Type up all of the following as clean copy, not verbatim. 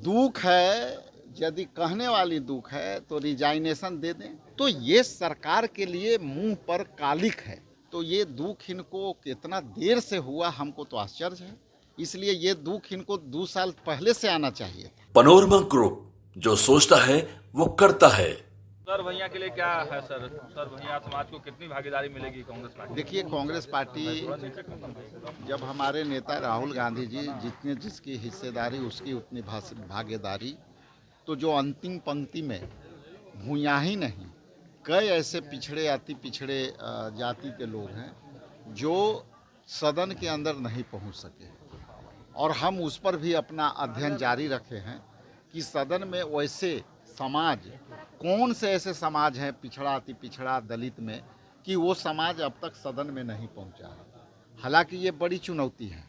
दुख है, यदि कहने वाली दुख है तो रिजाइनेशन दे दें। तो ये सरकार के लिए मुंह पर कालिक है। तो ये दुख इनको कितना देर से हुआ हमको तो आश्चर्य है। इसलिए ये दुख इनको 2 साल पहले से आना चाहिए था। पनोरमा ग्रुप, जो सोचता है वो करता है। सर भैया के लिए क्या है सर भैया समाज को कितनी भागीदारी मिलेगी कांग्रेस पार्टी? देखिए, कांग्रेस पार्टी जब हमारे नेता राहुल गांधी जी जितने जिसकी हिस्सेदारी उसकी उतनी भागीदारी, तो जो अंतिम पंक्ति में भूया ही नहीं, कई ऐसे पिछड़े अति पिछड़े जाति के लोग हैं जो सदन के अंदर नहीं पहुंच सके, और हम उस पर भी अपना अध्ययन जारी रखे हैं कि सदन में वैसे समाज, कौन से ऐसे समाज हैं पिछड़ा अति पिछड़ा दलित में कि वो समाज अब तक सदन में नहीं पहुंचा है। हालांकि ये बड़ी चुनौती है,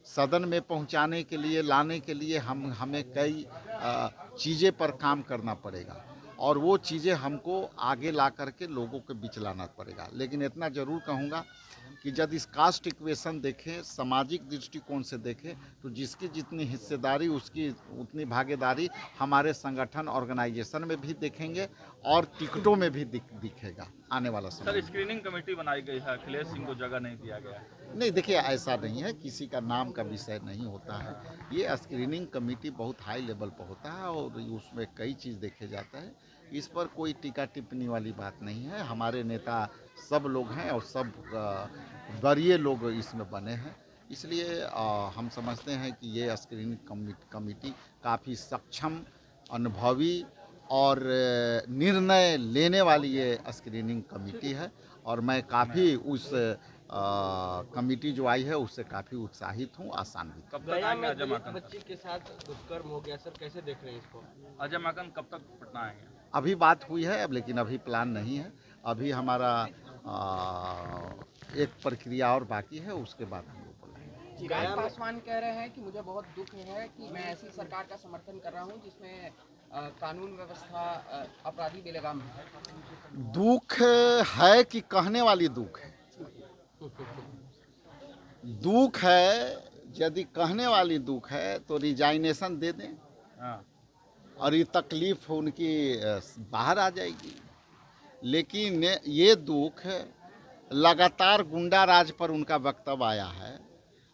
सदन में पहुंचाने के लिए, लाने के लिए हमें कई चीज़ें पर काम करना पड़ेगा, और वो चीज़ें हमको आगे ला करके लोगों के बीच लाना पड़ेगा। लेकिन इतना ज़रूर कहूँगा कि जब इस कास्ट इक्वेशन देखें, सामाजिक दृष्टिकोण से देखें, तो जिसकी जितनी हिस्सेदारी उसकी उतनी भागीदारी हमारे संगठन ऑर्गेनाइजेशन में भी देखेंगे और टिकटों में भी दिखेगा आने वाला समय। सर, स्क्रीनिंग कमेटी बनाई गई है, अखिलेश सिंह को जगह नहीं दिया गया। नहीं, देखिए, ऐसा नहीं है, किसी का नाम का विषय नहीं होता है। ये स्क्रीनिंग कमेटी बहुत हाई लेवल पर होता है और उसमें कई चीज़ देखे जाता है। इस पर कोई टीका टिप्पणी वाली बात नहीं है। हमारे नेता सब लोग हैं और सब वरीय लोग इसमें बने हैं, इसलिए हम समझते हैं कि ये स्क्रीनिंग कमेटी काफ़ी सक्षम, अनुभवी और निर्णय लेने वाली ये स्क्रीनिंग कमेटी है, और मैं काफ़ी उस कमेटी जो आई है उससे काफ़ी उत्साहित हूँ, आसान्वित। कब तक आएंगे अजय माकन? बच्ची के साथ दुष्कर्म हो गया सर, कैसे देख रहे हैं इसको? अजय माकन कब तक पटना आएंगे? अभी बात हुई है, अब लेकिन अभी प्लान नहीं है। अभी हमारा एक प्रक्रिया और बाकी है, उसके बाद हम लोग बोलेंगे। चिराग पासवान कह रहे हैं कि मुझे बहुत दुख है कि मैं ऐसी सरकार का समर्थन कर रहा हूं जिसमें कानून व्यवस्था अपराधी बेलगाम है। दुख है कि कहने वाली दुख है? दुख है, यदि कहने वाली दुख है तो रिजाइनेशन दे दें और ये तकलीफ उनकी बाहर आ जाएगी। लेकिन ये दुख लगातार गुंडा राज पर उनका वक्तव्य आया है,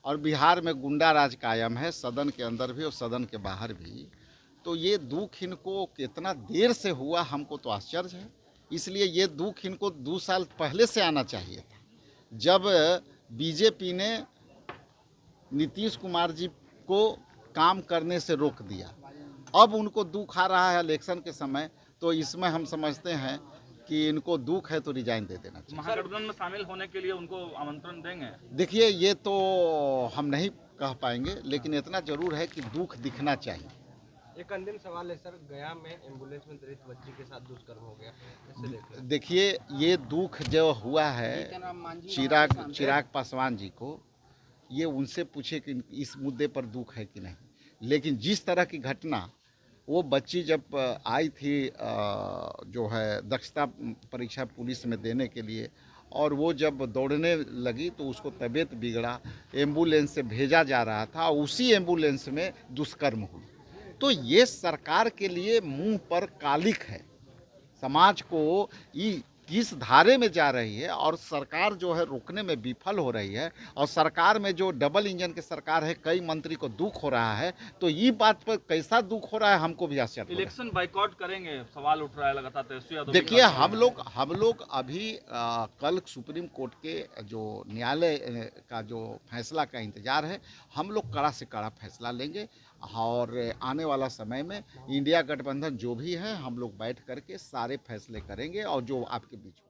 और बिहार में गुंडा राज कायम है, सदन के अंदर भी और सदन के बाहर भी। तो ये दुख इनको कितना देर से हुआ हमको तो आश्चर्य है। इसलिए ये दुख इनको 2 साल पहले से आना चाहिए था, जब बीजेपी ने नीतीश कुमार जी को काम करने से रोक दिया। अब उनको दुख आ रहा है इलेक्शन के समय, तो इसमें हम समझते हैं कि इनको दुख है तो रिजाइन दे देना चाहिए। महागठबंधन में शामिल होने के लिए उनको आमंत्रण देंगे? देखिए, ये तो हम नहीं कह पाएंगे, लेकिन इतना जरूर है कि दुख दिखना चाहिए। एक अंतिम सवाल है सर, गया में एम्बुलेंस में दलित बच्ची के साथ दुष्कर्म हो गया, कैसे देख रहे हैं? देखिए, ये दुख जो हुआ है चिराग पासवान जी को, ये उनसे पूछे कि इस मुद्दे पर दुख है कि नहीं। लेकिन जिस तरह की घटना, वो बच्ची जब आई थी जो है दक्षता परीक्षा पुलिस में देने के लिए, और वो जब दौड़ने लगी तो उसको तबीयत बिगड़ा, एम्बुलेंस से भेजा जा रहा था, उसी एम्बुलेंस में दुष्कर्म हुई। तो ये सरकार के लिए मुंह पर कालिक है। समाज को किस धारे में जा रही है, और सरकार जो है रोकने में विफल हो रही है, और सरकार में जो डबल इंजन की सरकार है, कई मंत्री को दुख हो रहा है। तो ये बात पर कैसा दुख हो रहा है हमको भी आश्चर्य हो रहा है। इलेक्शन बाइकआउट करेंगे, सवाल उठ रहा है लगातार तेजस्वी यादव। देखिए, हम लोग अभी कल सुप्रीम कोर्ट के जो न्यायालय का जो फैसला का इंतजार है। हम लोग कड़ा से कड़ा फैसला लेंगे, और आने वाला समय में इंडिया गठबंधन जो भी है, हम लोग बैठ करके सारे फैसले करेंगे, और जो आपके बीच